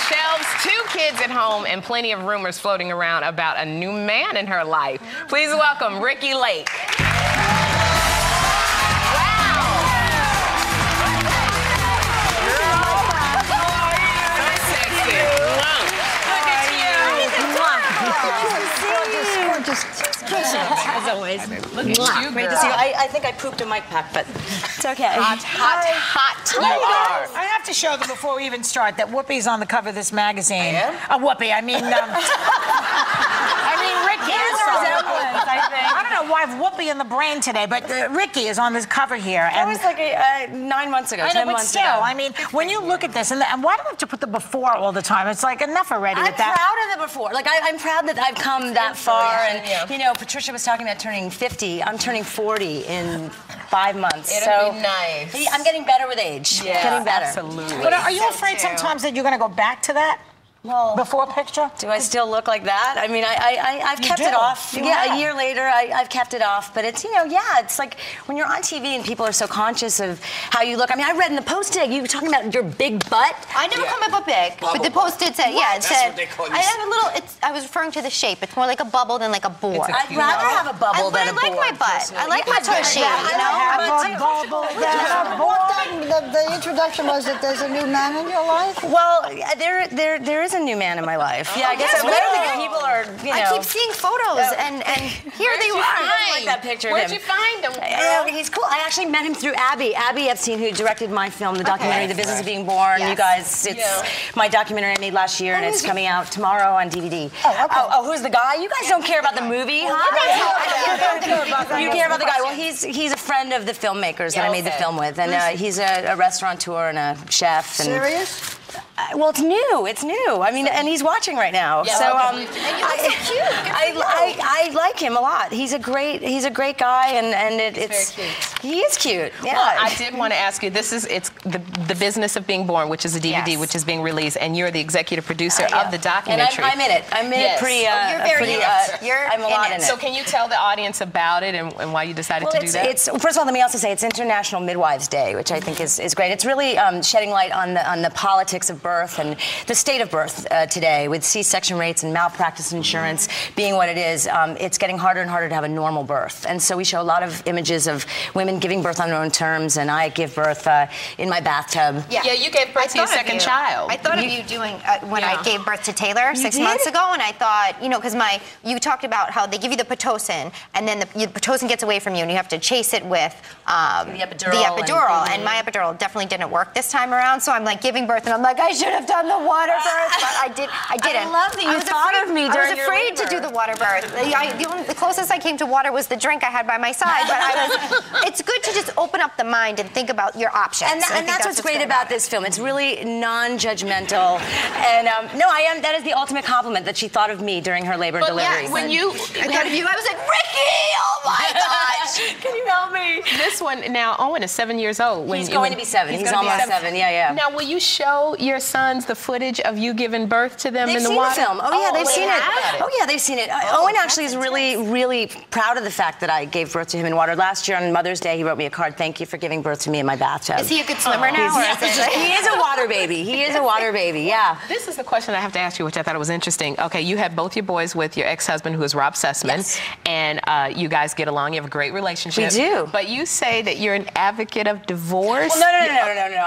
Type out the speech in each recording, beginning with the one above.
shelves, 2 kids at home, and plenty of rumors floating around about a new man in her life. Please welcome Ricki Lake. As always. Look at you, Great to see you. I think I pooped a mic pack, but it's okay. Hot you are. I have to show them before we even start that Whoopi's on the cover of this magazine. I am? Whoopi, I mean Ricki. I don't know why I have Whoopi in the brain today, but Ricki is on this cover here. That was like 9 months ago, 10 months ago. I mean, when you look at this, and why do we have to put the before all the time? It's like enough already with that. I'm proud of the before. Like, I'm proud that I've come that far. And, you know, Patricia was talking about turning 50. I'm turning 40 in 5 months. It'll be nice. I'm getting better with age. Yeah, getting better. Absolutely. But are you afraid sometimes that you're going to go back to that? Well, before picture? Do I still look like that? I mean, I've kept it off. A year later, I've kept it off. But it's, you know, it's like when you're on TV and people are so conscious of how you look. I mean, I read in the Post today, you were talking about your big butt. I never come up big, but the Post did say, it said, I have a little, I was referring to the shape. It's more like a bubble than like a boar. I'd rather have a bubble than a boar. I like my butt. I like my toe shape, you know? The introduction was that there's a new man in your life? Well, there is a new man in my life. Yeah, I guess I don't think people are, you know. I keep seeing photos, and here they were. I like that picture of him. Where'd you find him? He's cool. I actually met him through Abby Epstein, who directed my film, the documentary, The Business of Being Born. Yes. You guys, it's my documentary I made last year, and it's coming out tomorrow on DVD. Oh, who's the guy? You guys don't care about the movie, huh? You care about the guy. Well, he's a friend of the filmmakers that I made the film with, and he's a restaurateur and a chef. Serious? Well, it's new. It's new. I mean, and he's watching right now. Yeah, so, and you look so cute. I like him a lot. He's a great guy, and it's very cute. He is cute. Yeah. Well, I did want to ask you. It's the Business of Being Born, which is a DVD, which is being released, and you're the executive producer of the documentary. And I'm in it. I'm in it pretty. You're very in it. I'm a lot in it. So can you tell the audience about it and why you decided to do that? First of all, let me also say it's International Midwives Day, which I think is great. It's really shedding light on the politics of birth and the state of birth today, with C-section rates and malpractice insurance being what it is. It's getting harder and harder to have a normal birth, and so we show a lot of images of women giving birth on their own terms, and I give birth in my bathtub. Yeah, you gave birth to your second child. I thought of you doing when I gave birth to Taylor 6 months ago, and I thought, you know, because you talked about how they give you the Pitocin, and then the Pitocin gets away from you, and you have to chase it with the epidural, and my epidural definitely didn't work this time around, so I'm like giving birth, and I'm like, I should have done the water birth, but I didn't. I love that you thought of me during your I was afraid to do the water birth. The closest I came to water was the drink I had by my side, but it's good to just open up the mind and think about your options. And that's what's great about this film. It's really non-judgmental, and that is the ultimate compliment that she thought of me during her labor and delivery. Yeah, when you thought of you, I was like, Ricki, oh my gosh, can you help me? This one now, Owen is 7 years old. He's going to be 7. He's almost 7. Yeah. Now, will you show your sons the footage of you giving birth to them in the They've water? seen the film. Oh yeah, they've seen it. Oh yeah, they've seen it. Owen actually is really, really proud of the fact that I gave birth to him in water. Last year on Mother's Day, he wrote me a card. Thank you for giving birth to me in my bathtub. Is he a good swimmer now? He is a water baby. He is a water baby. Yeah. This is the question I have to ask you, which I thought was interesting. Okay, you have both your boys with your ex-husband, who is Rob Sussman, and you guys get along. You have a great relationship. We do. But you say that you're an advocate of divorce. Well, no.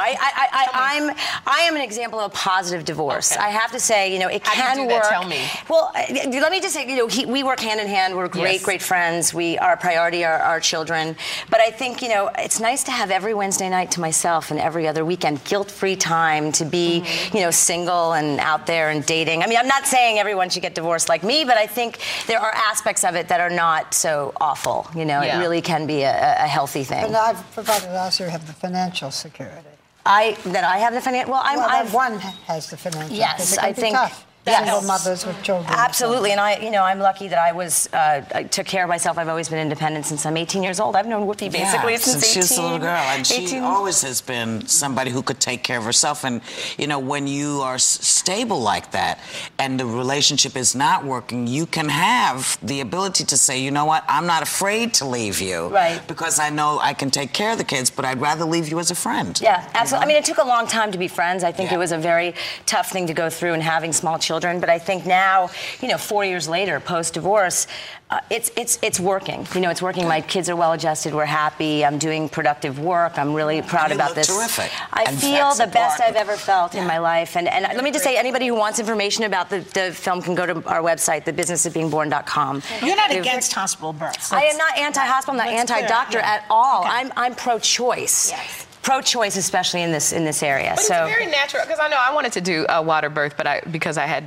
I am an example of a positive divorce. Okay. I have to say, you know, it can work. Tell me. Well, let me just say, you know, we work hand in hand. We're great friends. Our priority are our children. But I think, you know, it's nice to have every Wednesday night to myself and every other weekend guilt-free time to be, you know, single and out there and dating. I mean, I'm not saying everyone should get divorced like me, but I think there are aspects of it that are not so awful. You know, it really can be a healthy thing. And I've provided also have the financial security. I have the financial. Well, one has the financial. Yes, I think. single mothers with children. Absolutely, and I'm lucky that I took care of myself. I've always been independent since I'm 18 years old. I've known Whoopi basically since 18. She was a little girl, and she always has been somebody who could take care of herself. And when you are stable like that, and the relationship is not working, you can have the ability to say, you know what, I'm not afraid to leave you, right? Because I know I can take care of the kids, but I'd rather leave you as a friend. Yeah, absolutely. I mean, it took a long time to be friends. I think it was a very tough thing to go through, and having small children. But I think now, 4 years later, post-divorce, it's working. It's working. My kids are well-adjusted. We're happy. I'm doing productive work. I'm really proud about this. Terrific. I feel the best I've ever felt in my life. And let me just say, anybody who wants information about the film can go to our website, thebusinessofbeingborn.com. You're not against hospital births. I am not anti-hospital. I'm not anti-doctor at all. Okay. I'm pro-choice. Yes. Pro-choice, especially in this area. But it's very natural, because I know I wanted to do a water birth, but because I had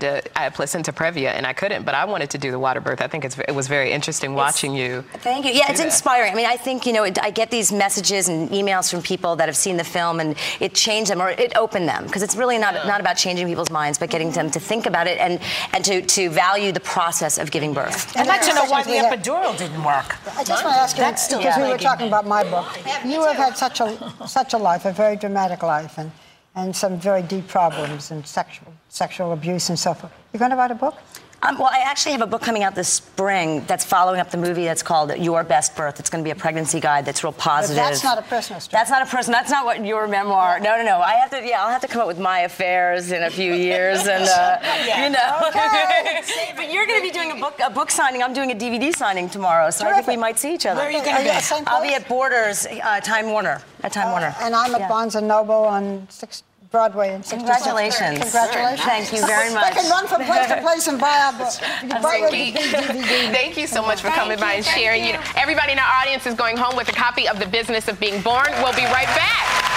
placenta previa and I couldn't, but I wanted to do the water birth. I think it was very interesting watching you. Thank you. Yeah, it's inspiring. I mean, I think I get these messages and emails from people that have seen the film, and it changed them, or it opened them, because it's really not about changing people's minds, but getting them to think about it and to value the the of giving birth. I'd like to know why the epidural didn't work. I just want to ask you, because we were talking about my book. You have had such a life, a very dramatic life, and some very deep problems and sexual abuse and so forth. You're going to write a book? Well, I actually have a book coming out this spring that's following up the movie that's called Your Best Birth. It's going to be a pregnancy guide that's real positive. But that's not a personal story. That's not a personal. That's not what your memoir. No. I'll have to come up with my affairs in a few years, and Okay. But you're going to be doing a book signing. I'm doing a DVD signing tomorrow, so I think we might see each other. Where are you going to be? I'll be at Borders, Time Warner. At Time Warner. And I'm at Barnes and Noble on Broadway in 60 Congratulations. Congratulations. Thank you very much. They can run from place to place and buy our book. Ricki, thank you so much for coming by and sharing. Everybody in our audience is going home with a copy of The Business of Being Born. We'll be right back.